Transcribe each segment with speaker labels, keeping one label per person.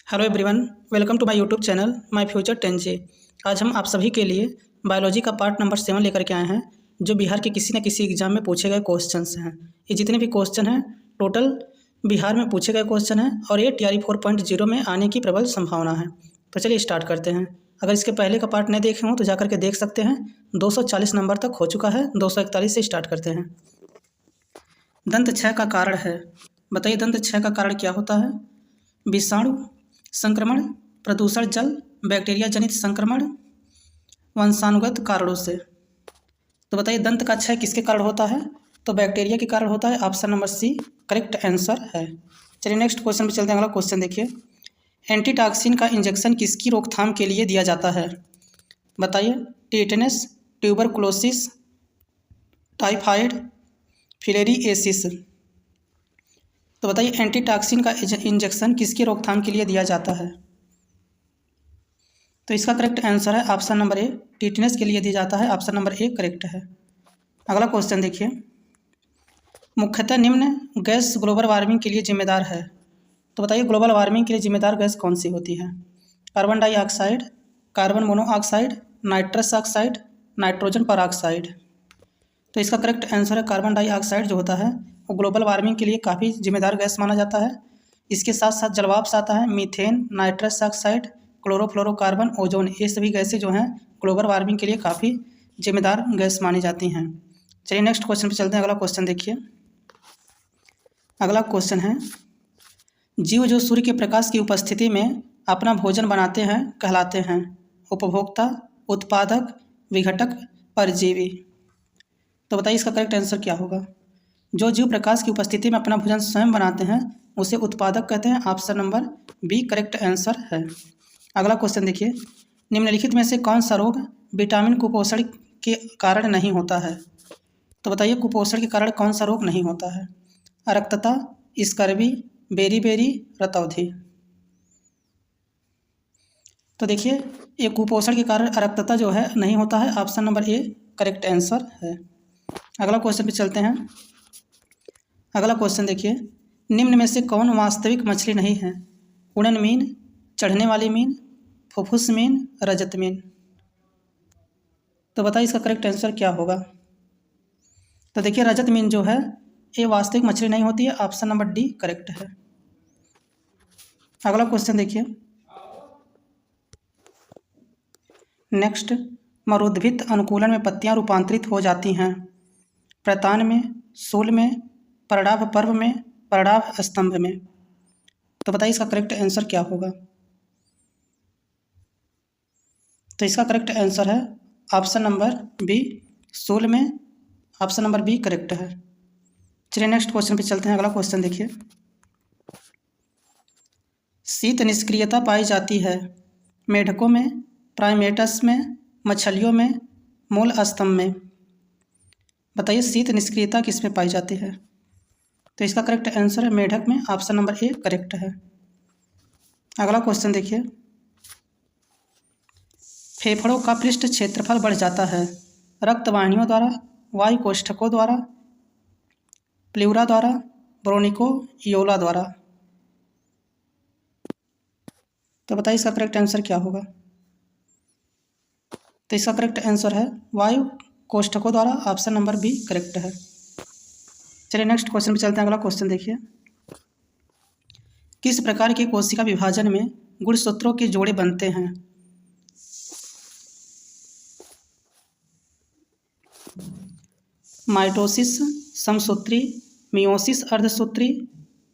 Speaker 1: Hello everyone, welcome to my YouTube channel my future 10J। आज हम आप सभी के लिए बायोलॉजी का पार्ट नंबर 7 लेकर के आए हैं, जो बिहार के किसी न किसी एग्जाम में पूछे गए क्वेश्चंस हैं। ये जितने भी क्वेश्चन हैं टोटल बिहार में पूछे गए क्वेश्चन हैं और ये TRE 4.0 में आने की प्रबल संभावना है। तो चलिए स्टार्ट करते हैं। अगर इसके पहले का पार्ट नहीं देखे हों तो जा करके देख सकते हैं। 240 नंबर तक हो चुका है। 241 से स्टार्ट करते हैं। दंत क्षय का कारण है। बताइए दंत क्षय का कारण क्या होता है? विषाणु संक्रमण, प्रदूषण जल, बैक्टीरिया जनित संक्रमण, वंशानुगत कारणों से। तो बताइए दंत का क्षय किसके कारण होता है? तो बैक्टीरिया के कारण होता है। Option number C correct answer है। चलिए नेक्स्ट क्वेश्चन पे चलते हैं। अगला क्वेश्चन देखिए, एंटीटॉक्सिन का इंजेक्शन किसकी रोकथाम के लिए दिया जाता है? बताइए टेटनस, ट्यूबरकुलोसिस, टाइफाइड, फिलेरिएसिस। तो बताइए एंटीटॉक्सिन का इंजेक्शन किसकी रोकथाम के लिए दिया जाता है? तो इसका करेक्ट आंसर है ऑप्शन नंबर ए, टिटनेस के लिए दिया जाता है। ऑप्शन नंबर ए करेक्ट है। अगला क्वेश्चन देखिए, मुख्यतः निम्न गैस ग्लोबल वार्मिंग के लिए जिम्मेदार है। तो बताइए ग्लोबल वार्मिंग के लिए जिम्मेदार गैस कौन सी होती है? Carbon dioxide, carbon monoxide, nitrous oxide, nitrogen peroxide. तो इसका करेक्ट आंसर है कार्बन डाइऑक्साइड जो होता है वो ग्लोबल वार्मिंग के लिए काफ़ी जिम्मेदार गैस माना जाता है। इसके साथ साथ जलवाष्प से आता है methane, nitrous oxide, chlorofluorocarbon, ozone. ये सभी गैसें जो हैं ग्लोबल वार्मिंग के लिए काफ़ी जिम्मेदार गैस मानी जाती हैं। चलिए नेक्स्ट क्वेश्चन पे चलते हैं। अगला क्वेश्चन देखिए, अगला क्वेश्चन है, जीव जो सूर्य के प्रकाश की उपस्थिति में अपना भोजन बनाते हैं कहलाते हैं? उपभोक्ता, उत्पादक, विघटक, परजीवी। तो बताइए इसका करेक्ट आंसर क्या होगा? जो जीव प्रकाश की उपस्थिति में अपना भोजन स्वयं बनाते हैं उसे उत्पादक कहते हैं। Option number B correct answer है। अगला क्वेश्चन देखिए, निम्नलिखित में से कौन सा रोग विटामिन कुपोषण के कारण नहीं होता है? तो बताइए कुपोषण के कारण कौन सा रोग नहीं होता है? अरक्तता, स्कर्वी, बेरी, रतौंधी। तो देखिए ये कुपोषण के कारण अरक्तता जो है नहीं होता है। Option number A correct answer है। अगला क्वेश्चन पे चलते हैं। अगला क्वेश्चन देखिए, निम्न में से कौन वास्तविक मछली नहीं है? उड़न मीन, चढ़ने वाली मीन, फुफ्फुस मीन, रजत मीन। तो बताइए इसका करेक्ट आंसर क्या होगा? तो देखिए रजत मीन जो है ये वास्तविक मछली नहीं होती है। ऑप्शन नंबर डी करेक्ट है। अगला क्वेश्चन देखिए, नेक्स्ट, मरुद्भिद अनुकूलन में पत्तियां रूपांतरित हो जाती हैं प्रतान में, शूल में, परिणाम पर्व में, परिणाम स्तंभ में। तो बताइए इसका करेक्ट आंसर क्या होगा? तो इसका करेक्ट आंसर है ऑप्शन नंबर बी, शूल में। ऑप्शन नंबर बी करेक्ट है। चलिए नेक्स्ट क्वेश्चन पे चलते हैं। अगला क्वेश्चन देखिए, शीत निष्क्रियता पाई जाती है मेढकों में, प्राइमेट्स में, मछलियों में, मूल स्तंभ में। बताइए शीत निष्क्रियता किस में पाई जाती है? तो इसका करेक्ट आंसर है मेढक में। ऑप्शन नंबर ए करेक्ट है। अगला क्वेश्चन देखिए, फेफड़ों का पृष्ठ क्षेत्रफल बढ़ जाता है रक्तवाहिनियों द्वारा, वायु कोष्ठकों द्वारा, प्लूरा द्वारा, ब्रोनिकोयोला द्वारा। तो बताइए इसका करेक्ट आंसर क्या होगा? तो इसका करेक्ट आंसर है वायु कोष्ठकों द्वारा। ऑप्शन नंबर बी करेक्ट है। चलिए नेक्स्ट क्वेश्चन पे चलते हैं। अगला क्वेश्चन देखिए, किस प्रकार के कोशिका विभाजन में गुणसूत्रों के जोड़े बनते हैं? माइटोसिस समसूत्री, मियोसिस अर्धसूत्री,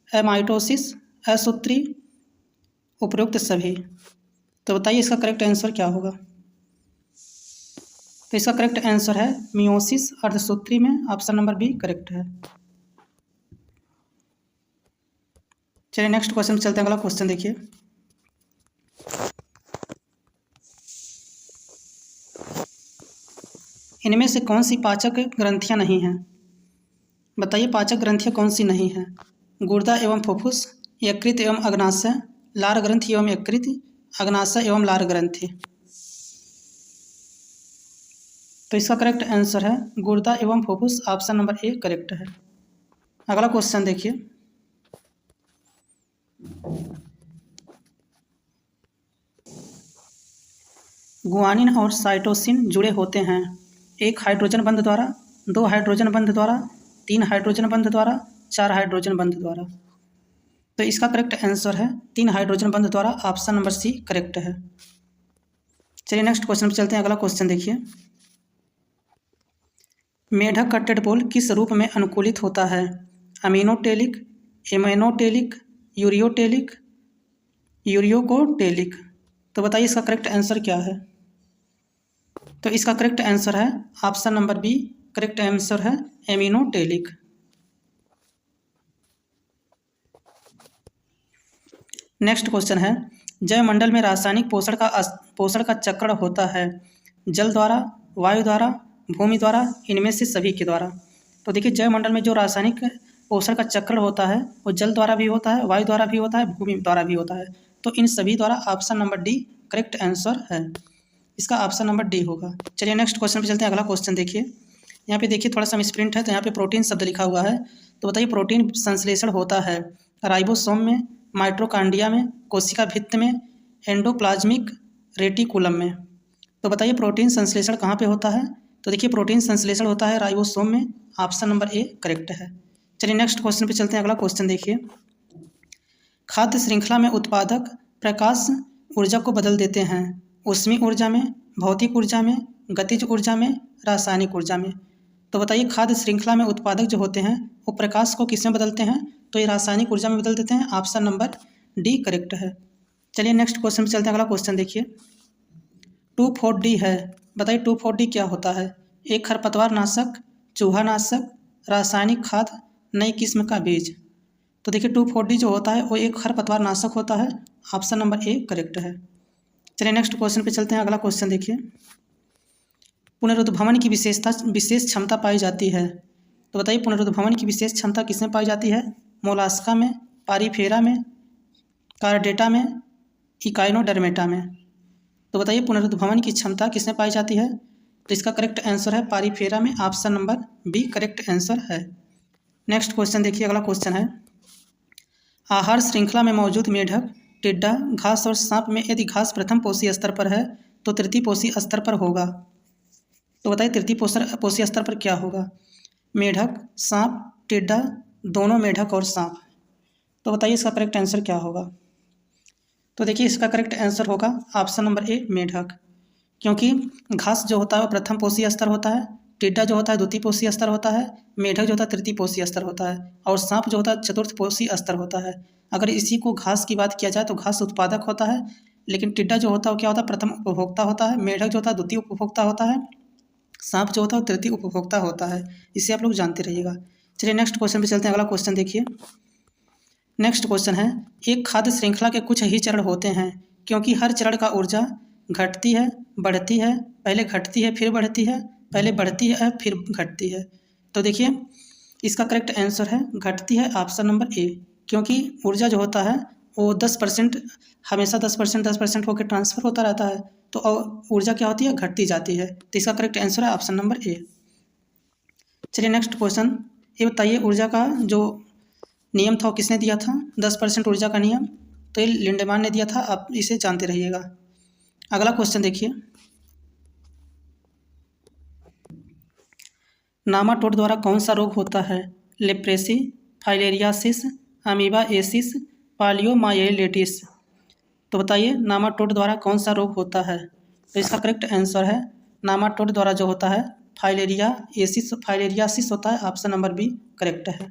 Speaker 1: एमाइटोसिस असूत्री, उपरोक्त सभी। तो बताइए इसका करेक्ट आंसर क्या होगा? तो इसका करेक्ट आंसर है मियोसिस अर्धसूत्री में। ऑप्शन नंबर बी करेक्ट है। चलिए नेक्स्ट क्वेश्चन पे चलते हैं। अगला क्वेश्चन देखिए, इनमें से कौन सी पाचक ग्रंथियां नहीं हैं? बताइए पाचक ग्रंथियां कौन सी नहीं हैं? गुर्दा एवं फुफ्फुस, यकृत एवं अग्नाशय, लार ग्रंथि एवं यकृत, अग्नाशय एवं लार ग्रंथि। तो इसका करेक्ट आंसर है गुर्दा एवं फुफ्फुस। ऑप्शन नंबर ए करेक्ट है। अगला क्वेश्चन देखिए, गुआनिन और साइटोसिन जुड़े होते हैं? 1 हाइड्रोजन बंध द्वारा, 2 हाइड्रोजन बंध द्वारा, 3 हाइड्रोजन बंध द्वारा, 4 हाइड्रोजन बंध द्वारा। तो इसका करेक्ट आंसर है 3 हाइड्रोजन बंध द्वारा। ऑप्शन नंबर सी करेक्ट है। चलिए नेक्स्ट क्वेश्चन पर चलते हैं। अगला क्वेश्चन देखिए, मेढक का टेडपोल किस रूप में अनुकूलित होता है? Ammonotelic, ammonotelic, ureotelic, uricotelic. तो बताइए इसका करेक्ट आंसर क्या है? तो इसका करेक्ट आंसर है option number B, correct answer है एमिनोटेलिक। नेक्स्ट क्वेश्चन है, जयमंडल में रासायनिक पोषण का चक्र होता है जल द्वारा, वायु द्वारा, भूमि द्वारा, इनमें से सभी के द्वारा। तो देखिए जयमंडल में जो रासायनिक पोषण का चक्र होता है वो जल द्वारा भी होता है, वायु द्वारा भी होता है, भूमि द्वारा भी होता है। तो इन सभी द्वारा option number D correct answer है। इसका ऑप्शन नंबर डी होगा। चलिए नेक्स्ट क्वेश्चन पे चलते हैं। अगला क्वेश्चन देखिए, यहाँ पे देखिए थोड़ा सा मिसप्रिंट है, तो यहाँ पे प्रोटीन शब्द लिखा हुआ है। तो बताइए प्रोटीन संश्लेषण होता है राइबोसोम में, माइटोकॉन्ड्रिया में, कोशिका भित्त में, एंडोप्लाज्मिक रेटिकुलम में। तो बताइए प्रोटीन संश्लेषण कहाँ पे होता है? तो देखिए प्रोटीन संश्लेषण होता है राइबोसोम में। ऑप्शन नंबर ए करेक्ट है। चलिए नेक्स्ट क्वेश्चन पे चलते हैं। अगला क्वेश्चन देखिए, खाद्य श्रृंखला में उत्पादक प्रकाश ऊर्जा को बदल देते हैं ऊष्मीय ऊर्जा में, भौतिक ऊर्जा में, गतिज ऊर्जा में, रासायनिक ऊर्जा में। तो बताइए खाद्य श्रृंखला में उत्पादक जो होते हैं वो प्रकाश को किस में बदलते हैं? तो ये रासायनिक ऊर्जा में बदल देते हैं। ऑप्शन नंबर डी करेक्ट है। चलिए नेक्स्ट क्वेश्चन पे चलते हैं। अगला क्वेश्चन देखिए, 2,4-D है। बताइए 2,4-D क्या होता है? एक खरपतवार नाशक, चूहा नाशक, रासायनिक खाद, नई किस्म का बीज। तो देखिए 2,4-D जो होता है वो एक खरपतवार नाशक होता है। ऑप्शन नंबर ए करेक्ट है। चलिए नेक्स्ट क्वेश्चन पे चलते हैं। अगला क्वेश्चन देखिए, पुनरुद्भवन की विशेष क्षमता पाई जाती है। तो बताइए पुनरुद्भवन की विशेष क्षमता किसमें पाई जाती है? मोलास्का में, पारीफेरा में, कार्डेटा में, इकाइनोडर्मेटा में। तो बताइए पुनरुद्भवन की क्षमता किसमें पाई जाती है? तो इसका करेक्ट आंसर है पारीफेरा में। Option number B correct answer है। नेक्स्ट क्वेश्चन देखिए। अगला क्वेश्चन है, आहार श्रृंखला में मौजूद मेढक, टिड्डा, घास और सांप में यदि घास प्रथम पोषी स्तर पर है तो तृतीय पोषी स्तर पर होगा। तो बताइए तृतीय पोषी स्तर पर क्या होगा? मेढक, सांप, टिड्डा, दोनों मेढक और सांप। तो बताइए इसका करेक्ट आंसर क्या होगा? तो देखिए इसका करेक्ट आंसर होगा ऑप्शन नंबर ए मेढक, क्योंकि घास जो होता है वो प्रथम पोषी स्तर होता है, टिड्डा जो होता है द्वितीय पोषी स्तर होता है, मेढक जो होता है तृतीय पोषी स्तर होता है, और सांप जो होता है चतुर्थ पोषी स्तर होता है। अगर इसी को घास की बात किया जाए तो घास उत्पादक होता है, लेकिन टिड्डा जो होता है वो क्या होता है? प्रथम उपभोक्ता होता है। मेढक जो होता है द्वितीय उपभोक्ता होता है। सांप जो होता है वो तृतीय उपभोक्ता होता है। इसे आप लोग जानते रहिएगा। चलिए नेक्स्ट क्वेश्चन पे चलते हैं। अगला क्वेश्चन देखिए, नेक्स्ट क्वेश्चन है, एक खाद्य श्रृंखला के कुछ ही चरण होते हैं क्योंकि हर चरण का ऊर्जा घटती है, बढ़ती है, पहले घटती है फिर बढ़ती है, पहले बढ़ती है फिर घटती है। तो देखिए इसका करेक्ट आंसर है घटती है। ऑप्शन नंबर ए, क्योंकि ऊर्जा जो होता है वो 10% हमेशा 10% होकर ट्रांसफ़र होता रहता है, तो ऊर्जा क्या होती है? घटती जाती है। तो इसका करेक्ट आंसर है ऑप्शन नंबर ए। चलिए नेक्स्ट क्वेश्चन, ये बताइए ऊर्जा का जो नियम था वो किसने दिया था? 10% ऊर्जा का नियम तो ये लिंडमान ने दिया था। आप इसे जानते रहिएगा। अगला क्वेश्चन देखिए, नामाटोड द्वारा कौन सा रोग होता है? Leprosy, filariasis, amoebiasis, poliomyelitis. तो बताइए नामाटोड द्वारा कौन सा रोग होता है? तो इसका करेक्ट आंसर है नामाटोड द्वारा जो होता है फाइलेरियासिस होता है। ऑप्शन नंबर बी करेक्ट है।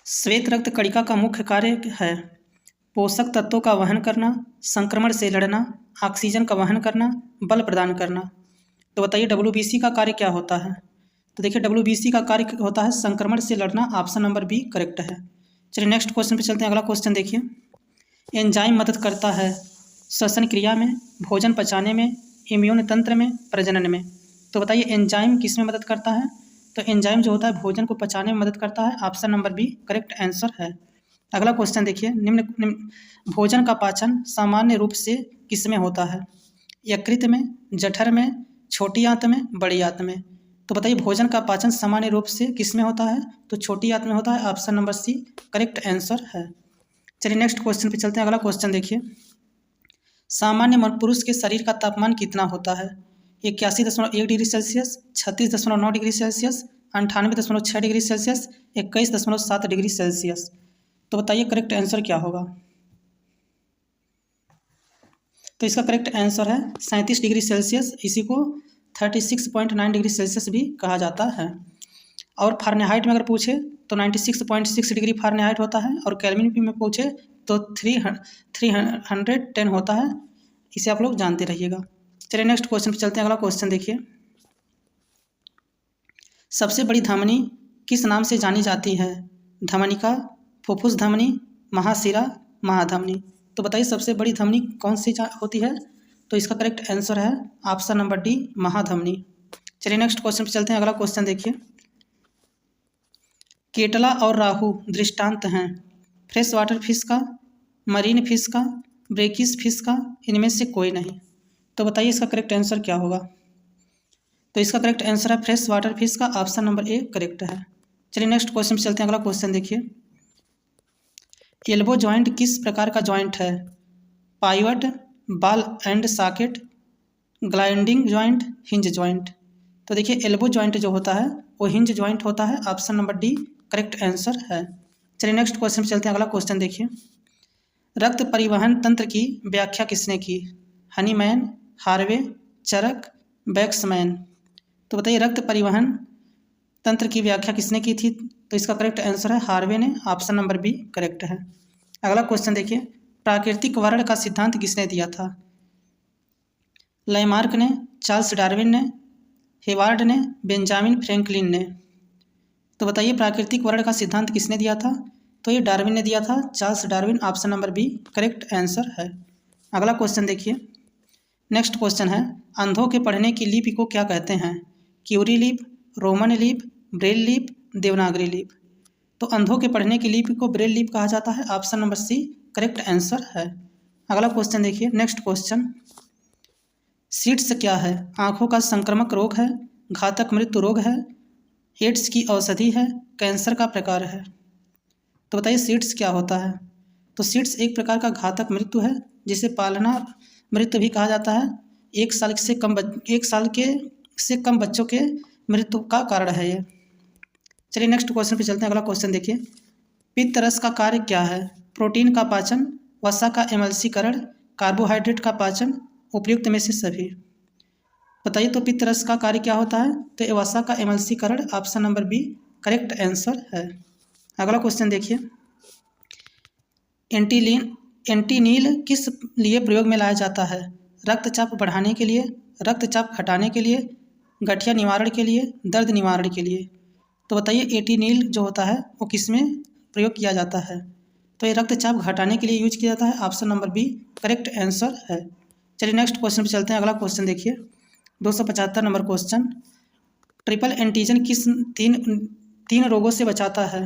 Speaker 1: श्वेत रक्त कणिका का मुख्य कार्य है पोषक तत्वों का वहन करना, संक्रमण से लड़ना, ऑक्सीजन का वहन करना, बल प्रदान करना। तो बताइए WBC का कार्य क्या होता है? तो देखिए WBC का कार्य होता है संक्रमण से लड़ना। ऑप्शन नंबर बी करेक्ट है। चलिए नेक्स्ट क्वेश्चन पे चलते हैं। अगला क्वेश्चन देखिए, एंजाइम मदद करता है श्वसन क्रिया में, भोजन पचाने में, इम्यून तंत्र में, प्रजनन में। तो बताइए एंजाइम किस में मदद करता है? तो एंजाइम जो होता है भोजन को पचाने में मदद करता है। Option number B correct answer है। अगला क्वेश्चन देखिए, निम्न भोजन का पाचन सामान्य रूप से किस में होता है? यकृत में, जठर में, छोटी आंत में, बड़ी आंत में। तो बताइए भोजन का पाचन सामान्य रूप से किस में होता है? तो छोटी आंत में होता है। Option number C correct answer है। चलिए नेक्स्ट क्वेश्चन पे चलते हैं। अगला क्वेश्चन देखिए, सामान्य पुरुष के शरीर का तापमान कितना होता है? 81.1 degree Celsius, 36.9 degree Celsius, 98.6 degree Celsius, 21.7 degree Celsius. तो बताइए करेक्ट आंसर क्या होगा? तो इसका करेक्ट आंसर है 37 डिग्री सेल्सियस। इसी को 36.9 डिग्री सेल्सियस भी कहा जाता है। और फारेनहाइट में अगर पूछे तो 96.6 डिग्री फारेनहाइट होता है, और केल्विन में पूछे तो 310 होता है। इसे आप लोग जानते रहिएगा। चलिए नेक्स्ट क्वेश्चन पे चलते हैं। अगला क्वेश्चन देखिए, सबसे बड़ी धमनी किस नाम से जानी जाती है? धमनिका, फुफ्फुस धमनी, महाशिरा, महाधमनी। तो बताइए सबसे बड़ी धमनी कौन सी होती है? तो इसका करेक्ट आंसर है ऑप्शन नंबर डी, महाधमनी। चलिए नेक्स्ट क्वेश्चन पे चलते हैं। अगला क्वेश्चन देखिए, केटला और राहु दृष्टांत हैं फ्रेश वाटर फिश का, मरीन फिश का, ब्रेकिस फिश का, इनमें से कोई नहीं। तो बताइए इसका करेक्ट आंसर क्या होगा? तो इसका करेक्ट आंसर है फ्रेश वाटर फिश का, ऑप्शन नंबर ए करेक्ट है। चलिए नेक्स्ट क्वेश्चन पे चलते हैं। अगला क्वेश्चन देखिए, एल्बो जॉइंट किस प्रकार का जॉइंट है? Pivot, ball and socket, gliding joint, hinge joint. तो देखिए एल्बो जॉइंट जो होता है वो हिंज जॉइंट होता है, option number D correct answer है। चलिए नेक्स्ट क्वेश्चन पे चलते हैं। अगला क्वेश्चन देखिए, रक्त परिवहन तंत्र की व्याख्या किसने की? हनीमैन, हार्वे, चरक, बैक्समैन। तो बताइए रक्त परिवहन तंत्र की व्याख्या किसने की थी? तो इसका करेक्ट आंसर है हार्वे ने, ऑप्शन नंबर बी करेक्ट है। अगला क्वेश्चन देखिए, प्राकृतिक वर्ण का सिद्धांत किसने दिया था? लैमार्क ने, चार्ल्स डार्विन ने, हेवार्ड ने, बेंजामिन फ्रैंकलिन ने। तो बताइए प्राकृतिक वर्ण का सिद्धांत किसने दिया था? तो ये डार्विन ने दिया था, Charles Darwin, option number B correct answer है। अगला क्वेश्चन देखिए, नेक्स्ट क्वेश्चन है, अंधों के पढ़ने की लिपि को क्या कहते हैं? क्यूरी लिप, रोमन लिप, ब्रेल लिप, देवनागरी लिप। तो अंधों के पढ़ने की लिपि को ब्रेल लिप कहा जाता है, option number C correct answer है। अगला क्वेश्चन देखिए, नेक्स्ट क्वेश्चन, सीड्स क्या है? आँखों का संक्रामक रोग है, घातक मृत्यु रोग है, एड्स की औषधि है, कैंसर का प्रकार है। तो बताइए सीड्स क्या होता है? तो सीड्स एक प्रकार का घातक मृत्यु है, जिसे पालना मृत्यु भी कहा जाता है। एक साल से कम बच्चों के मृत्यु का कारण है ये। चलिए नेक्स्ट क्वेश्चन पे चलते हैं। अगला क्वेश्चन देखिए, पित्त रस का कार्य क्या है? प्रोटीन का पाचन, वसा का एमल्सीकरण, कार्बोहाइड्रेट का पाचन, उपयुक्त में से सभी। बताइए तो पित्त रस का कार्य क्या होता है? तो ये वसा का एमल्सीकरण, option number B correct answer है। अगला क्वेश्चन देखिए, एंटीनील किस लिए प्रयोग में लाया जाता है? रक्तचाप बढ़ाने के लिए, रक्तचाप घटाने के लिए, गठिया निवारण के लिए, दर्द निवारण के लिए। तो बताइए एंटीनील जो होता है वो किस में प्रयोग किया जाता है? तो ये रक्तचाप घटाने के लिए यूज किया जाता है, option number B correct answer है। चलिए नेक्स्ट क्वेश्चन पे चलते हैं। अगला क्वेश्चन देखिए, 275 नंबर क्वेश्चन, ट्रिपल एंटीजन किस तीन रोगों से बचाता है?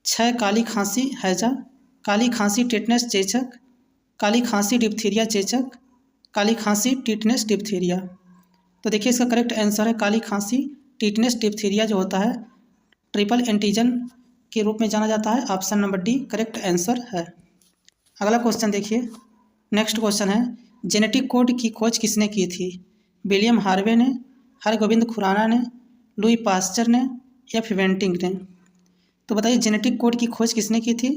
Speaker 1: क्षय, काली खांसी, हैजा, काली खांसी टिटनेस चेचक, काली खांसी डिप्थीरिया चेचक, काली खांसी टिटनेस डिप्थीरिया। तो देखिए इसका करेक्ट आंसर है काली खांसी टिटनेस डिप्थीरिया जो होता है ट्रिपल एंटीजन के रूप में जाना जाता है, option number D correct answer है। अगला क्वेश्चन देखिए, नेक्स्ट क्वेश्चन है, जेनेटिक कोड की खोज किसने की थी? विलियम हार्वे ने, हरगोविंद खुराना ने, लुई पास्चर ने, एफ वेंटिंग ने। तो बताइए जेनेटिक कोड की खोज किसने की थी?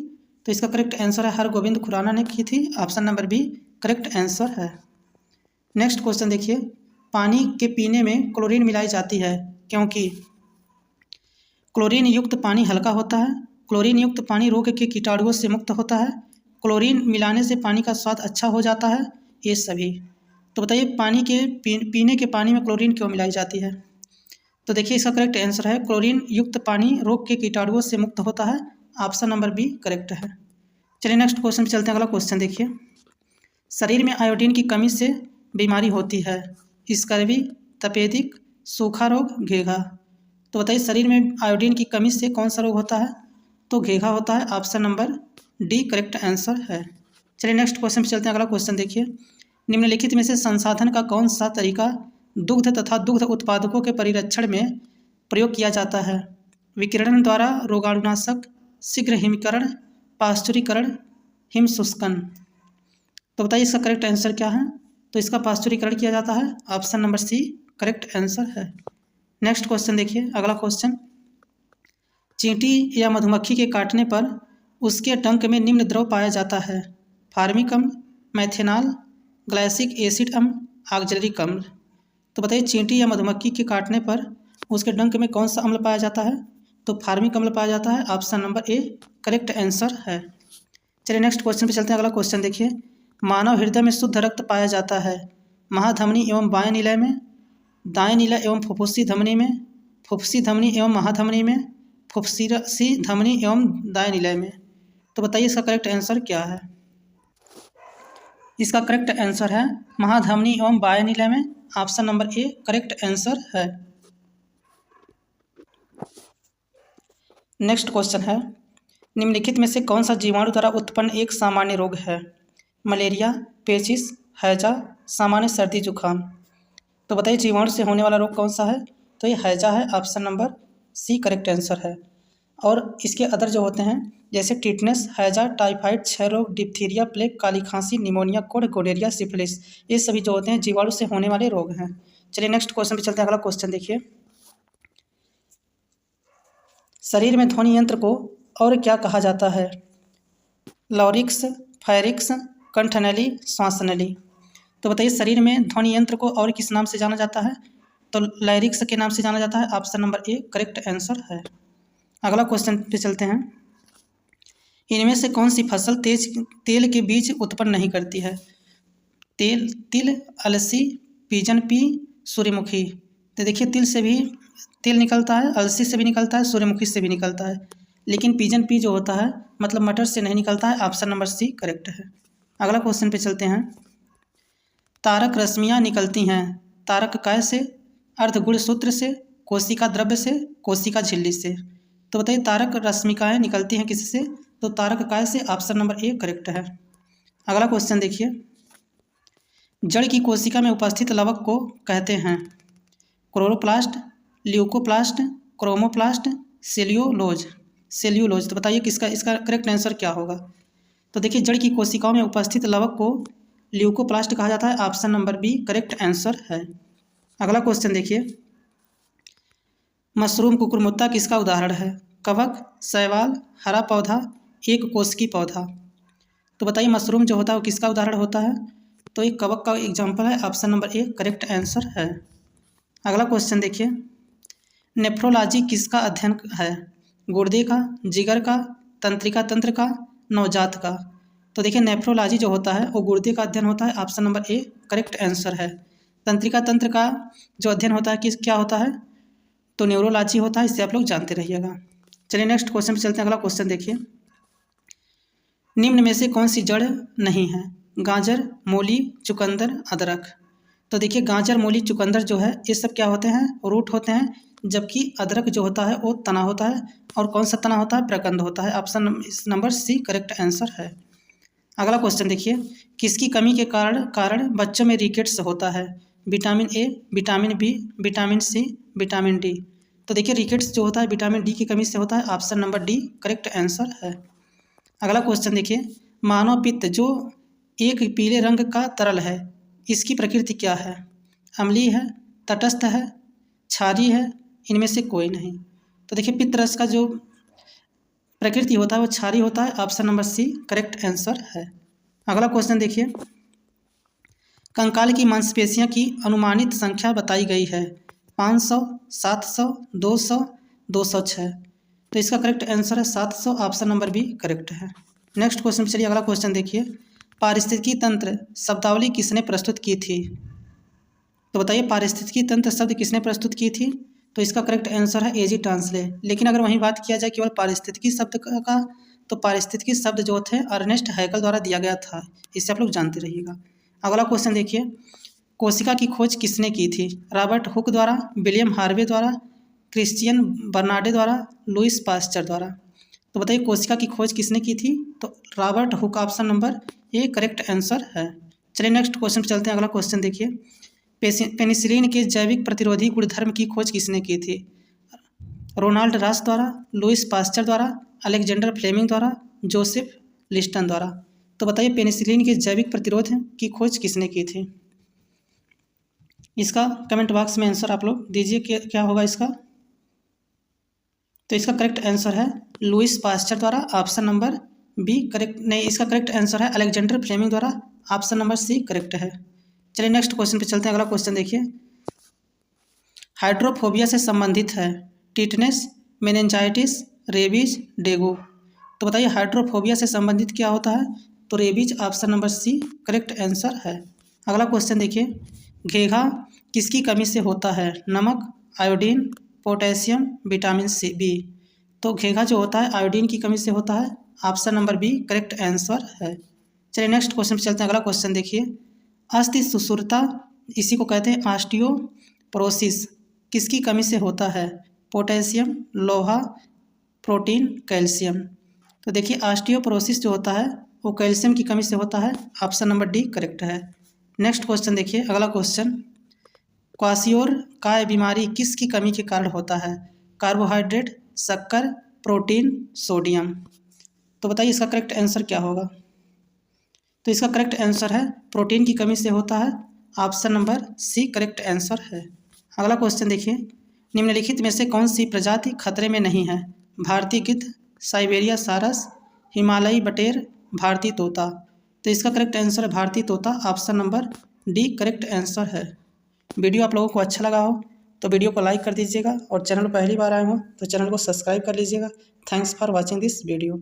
Speaker 1: तो इसका करेक्ट आंसर है हरगोविंद खुराना ने की थी, option number B correct answer है। नेक्स्ट क्वेश्चन देखिए, पानी के पीने में क्लोरीन मिलाई जाती है क्योंकि क्लोरीन युक्त पानी हल्का होता है, क्लोरीन युक्त पानी रोग के कीटाणुओं से मुक्त होता है, क्लोरीन मिलाने से पानी का स्वाद अच्छा हो जाता है, ये सभी। तो बताइए पानी के पीने के पानी में क्लोरीन क्यों मिलाई जाती है? तो देखिए इसका करेक्ट आंसर है क्लोरीन युक्त पानी रोग के कीटाणुओं से मुक्त होता है, ऑप्शन नंबर बी करेक्ट है। चलिए नेक्स्ट क्वेश्चन पे चलते हैं। अगला क्वेश्चन देखिए, शरीर में आयोडीन की कमी से बीमारी होती है, स्कर्वी, तपेदिक, सूखा रोग, घेघा। तो बताइए शरीर में आयोडीन की कमी से कौन सा रोग होता है? तो घेघा होता है, option number D correct answer है। चलिए नेक्स्ट क्वेश्चन पे चलते हैं। अगला क्वेश्चन देखिए, निम्नलिखित में से संसाधन का कौन सा तरीका दुग्ध तथा दुग्ध उत्पादकों के परिरक्षण में प्रयोग किया जाता है? विकिरण द्वारा, रोगाणुनाशक, शीघ्र हिमीकरण, पाश्चुरीकरण हिमशुष्कन। तो बताइए इसका करेक्ट आंसर क्या है। तो इसका पाश्चुरीकरण किया जाता है, option number C correct answer है। नेक्स्ट क्वेश्चन देखिए, अगला क्वेश्चन, चींटी या मधुमक्खी के काटने पर उसके डंक में निम्न द्रव पाया जाता है, फार्मिक अम्ल, मैथेनॉल, ग्लाइसिक एसिड अम्ल, ऑक्जेलिक अम्ल। तो बताइए चींटी या मधुमक्खी के काटने पर उसके डंक में कौन सा अम्ल पाया जाता है। तो फार्मिक अम्ल पाया जाता है, option number A correct answer है। चलिए नेक्स्ट क्वेश्चन पे चलते हैं। अगला क्वेश्चन देखिए, मानव हृदय में शुद्ध रक्त पाया जाता है महाधमनी एवं बाएं नीलय में, दाएं नीलय एवं फुफ्फुसी धमनी में, फुफ्फुसी धमनी एवं महाधमनी में, फुफ्फुसी धमनी एवं दाएं नीलय में। तो बताइए इसका करेक्ट आंसर क्या है। इसका करेक्ट आंसर है महाधमनी एवं बाएं नीलय में, option number A correct answer है। नेक्स्ट क्वेश्चन है, निम्नलिखित में से कौन सा जीवाणु द्वारा उत्पन्न एक सामान्य रोग है, मलेरिया, पेचिस, हैजा, सामान्य सर्दी जुकाम। तो बताइए जीवाणु से होने वाला रोग कौन सा है। तो ये हैजा है, option number C correct answer है। और इसके अदर जो होते हैं जैसे टिटनेस, हैजा, टाइफाइड, क्षय रोग, डिप्थीरिया, प्लेग, काली खांसी, निमोनिया, कोढ़, गोनेरिया, सिफिलिस, ये सभी जो होते हैं जीवाणु से होने वाले रोग हैं। चलिए नेक्स्ट क्वेश्चन पे चलते हैं। अगला क्वेश्चन देखिए, शरीर में ध्वनि यंत्र को और क्या कहा जाता है, लॉरिक्स, फायरिक्स, कंठनली, श्वासनली। तो बताइए शरीर में ध्वनि यंत्र को और किस नाम से जाना जाता है। तो लैरिक्स के नाम से जाना जाता है, option number A correct answer है। अगला क्वेश्चन पे चलते हैं, इनमें से कौन सी फसल तेल के बीज उत्पन्न नहीं करती है, तिल, अलसी, पीजन पी, सूर्यमुखी। तो देखिए तिल से भी तेल निकलता है, अलसी से भी निकलता है, सूर्यमुखी से भी निकलता है, लेकिन पीजन पी जो होता है मतलब मटर से नहीं निकलता है, ऑप्शन नंबर सी करेक्ट है। अगला क्वेश्चन पे चलते हैं, तारक रश्मियाँ निकलती हैं तारक काय से, अर्धगुणसूत्र से, कोशिका द्रव्य से, कोशिका झिल्ली से। तो बताइए तारक रश्मिकाएँ निकलती हैं किससे। तो तारक काय से, ऑप्शन नंबर ए करेक्ट है। अगला क्वेश्चन देखिए, जड़ की कोशिका में उपस्थित लवक को कहते हैं, क्लोरोप्लास्ट, ल्यूकोप्लास्ट, क्रोमोप्लास्ट, सेल्यूलोज। तो बताइए इसका करेक्ट आंसर क्या होगा। तो देखिए जड़ की कोशिकाओं में उपस्थित लवक को ल्यूकोप्लास्ट कहा जाता है, option number B correct answer है। अगला क्वेश्चन देखिए, मशरूम कुकुरमुत्ता किसका उदाहरण है, कवक, शैवाल, हरा पौधा, एक कोशिकी पौधा। तो बताइए मशरूम जो होता है वो किसका उदाहरण होता है। तो एक कवक का एग्जाम्पल है, option number A correct answer है। अगला क्वेश्चन देखिए, नेफ्रोलॉजी किसका अध्ययन है, गुर्दे का, जिगर का, तंत्रिका तंत्र का, नवजात का। तो देखिए नेफ्रोलॉजी जो होता है वो गुर्दे का अध्ययन होता है, option number A correct answer है। तंत्रिका तंत्र का जो अध्ययन होता है क्या होता है, तो न्यूरोलॉजी होता है, इससे आप लोग जानते रहिएगा। चलिए नेक्स्ट क्वेश्चन पे चलते हैं। अगला क्वेश्चन देखिए, निम्न में से कौन सी जड़ नहीं है, गाजर, मूली, चुकंदर, अदरक। तो देखिए गाजर, मूली, चुकंदर जो है ये सब क्या होते हैं, रूट होते हैं, जबकि अदरक जो होता है वो तना होता है। और कौन सा तना होता है, प्रकंद होता है, option number C correct answer है। अगला क्वेश्चन देखिए, किसकी कमी के कारण बच्चों में रिकेट्स होता है, vitamin A, vitamin B, vitamin C, vitamin D. तो देखिए रिकेट्स जो होता है विटामिन डी की कमी से होता है, option number D correct answer है। अगला क्वेश्चन देखिए, मानव पित्त जो एक पीले रंग का तरल है इसकी प्रकृति क्या है, अम्लीय है, तटस्थ है, क्षारीय है, इनमें से कोई नहीं। तो देखिए पित्त रस का जो प्रकृति होता है वो क्षारीय होता है, option number C correct answer है। अगला क्वेश्चन देखिए, कंकाल की मांसपेशियों की अनुमानित संख्या बताई गई है, 500, 700, 200, 206। तो इसका करेक्ट आंसर है 700, ऑप्शन नंबर बी करेक्ट है। नेक्स्ट क्वेश्चन चलिए। अगला क्वेश्चन देखिए, पारिस्थितिकी तंत्र शब्दावली किसने प्रस्तुत की थी। तो बताइए पारिस्थितिकी तंत्र शब्द किसने प्रस्तुत की थी। तो इसका करेक्ट आंसर है एजी टांसले। लेकिन अगर वहीं बात किया जाए केवल पारिस्थितिकी शब्द का, तो पारिस्थितिकी शब्द जो थे अर्नेस्ट हैकल द्वारा दिया गया था, इससे आप लोग जानते रहिएगा। अगला क्वेश्चन देखिए, कोशिका की खोज किसने की थी, रॉबर्ट हुक द्वारा, विलियम हार्वे द्वारा, क्रिश्चियन बर्नार्डे द्वारा, लुइस पास्चर द्वारा। तो बताइए कोशिका की खोज किसने की थी। तो Robert Hooke, option number A correct answer है। चलिए नेक्स्ट क्वेश्चन पर चलते हैं। अगला क्वेश्चन देखिए, पेनिसिलिन के जैविक प्रतिरोधी गुणधर्म की खोज किसने की थी, रोनाल्ड रॉस द्वारा, लुइस पास्चर द्वारा, अलेक्जेंडर फ्लेमिंग द्वारा, जोसेफ लिस्टन द्वारा। तो बताइए पेनिसिलिन के जैविक प्रतिरोध की खोज किसने की थी? इसका कमेंट बॉक्स में आंसर आप लोग दीजिए क्या होगा इसका। तो इसका करेक्ट आंसर है लुइस पास्चर द्वारा। ऑप्शन नंबर बी करेक्ट नहीं, इसका करेक्ट आंसर है अलेक्जेंडर फ्लेमिंग द्वारा। ऑप्शन नंबर सी करेक्ट है। चलिए नेक्स्ट क्वेश्चन पे चलते हैं। अगला क्वेश्चन देखिए, हाइड्रोफोबिया से संबंधित है टिटनेस, मेनिंजाइटिस, रेबीज, डेंगू। तो बताइए हाइड्रोफोबिया से संबंधित क्या होता है? तो rabies. Option number C correct answer है। अगला क्वेश्चन देखिए, घेघा किसकी कमी से होता है? नमक, iodine, potassium, vitamin C B. तो घेघा जो होता है आयोडीन की कमी से होता है। Option number B correct answer है। चलिए नेक्स्ट क्वेश्चन पे चलते हैं। अगला क्वेश्चन देखिए, अस्थि सुषुरता इसी को कहते हैं ऑस्टियोपोरोसिस, किसकी कमी से होता है? पोटेशियम, लोहा, प्रोटीन, कैल्शियम। तो देखिए ऑस्टियोपोरोसिस जो होता है वो कैल्शियम की कमी से होता है। ऑप्शन नंबर डी करेक्ट है। नेक्स्ट क्वेश्चन देखिए, अगला क्वेश्चन, क्वासियोर-काय बीमारी किसकी कमी के कारण होता है? कार्बोहाइड्रेट, शक्कर, प्रोटीन, सोडियम। तो बताइए इसका करेक्ट आंसर क्या होगा? तो इसका करेक्ट आंसर है प्रोटीन की कमी से होता है। Option number C correct answer है। अगला क्वेश्चन देखिए, निम्नलिखित में से कौन सी प्रजाति खतरे में नहीं है? भारतीय गिद्ध, साइबेरिया सारस, हिमालयी बटेर, भारतीय तोता। तो इसका करेक्ट आंसर है भारतीय तोता। Option number D correct answer है। वीडियो आप लोगों को अच्छा लगा हो तो वीडियो को लाइक कर दीजिएगा और चैनल पर पहली बार आए हो तो चैनल को सब्सक्राइब कर लीजिएगा। Thanks for watching this video.